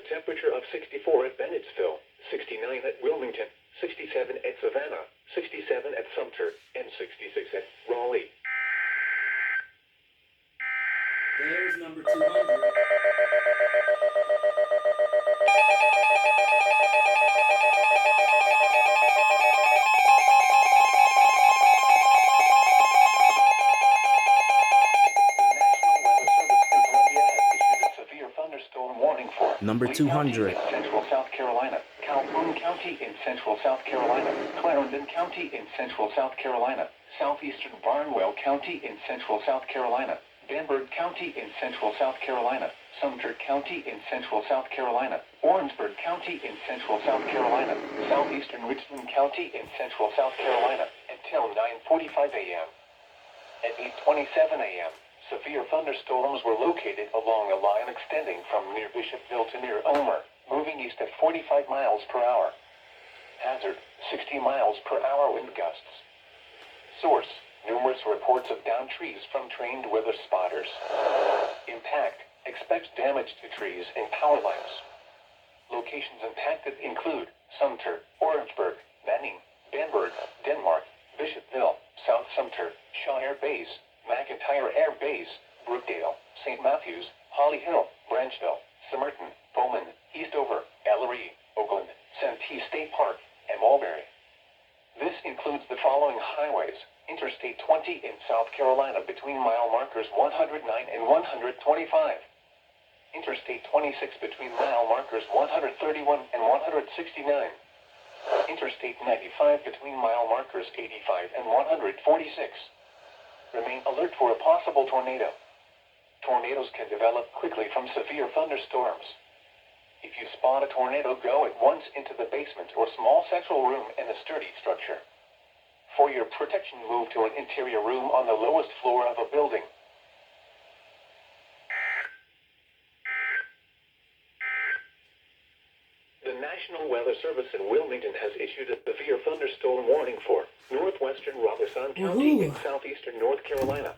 temperature of 64 at Bennettsville, 69 at Wilmington, 67 at Savannah, 67 at Sumter, and 66 at Raleigh. There's number 200. Warning for Number Lee 200. County in central South Carolina, Calhoun County in central South Carolina, Clarendon County in central South Carolina, southeastern Barnwell County in central South Carolina, Danburg County in central South Carolina, Sumter County in central South Carolina, Orangeburg County in central South Carolina, southeastern Richland County in central South Carolina, until 9:45 a.m. At 8:27 a.m., severe thunderstorms were located along a line extending from near Bishopville to near Omer, moving east at 45 miles per hour. Hazard, 60 miles per hour wind gusts. Source, numerous reports of downed trees from trained weather spotters. Impact, expect damage to trees and power lines. Locations impacted include Sumter, Orangeburg, Manning, Danburg, Denmark, Bishopville, South Sumter, Shaw Air Base, McIntyre Air Base, Brookdale, St. Matthews, Holly Hill, Branchville, Somerton, Bowman, Eastover, Ellery, Oakland, Santee State Park, and Mulberry. This includes the following highways: Interstate 20 in South Carolina between mile markers 109 and 125. Interstate 26 between mile markers 131 and 169. Interstate 95 between mile markers 85 and 146. Remain alert for a possible tornado. Tornadoes can develop quickly from severe thunderstorms. If you spot a tornado, go at once into the basement or small central room in a sturdy structure. For your protection, move to an interior room on the lowest floor of a building. The National Weather Service in Wilmington has issued a severe thunderstorm warning for northwestern Robeson County in southeastern North Carolina,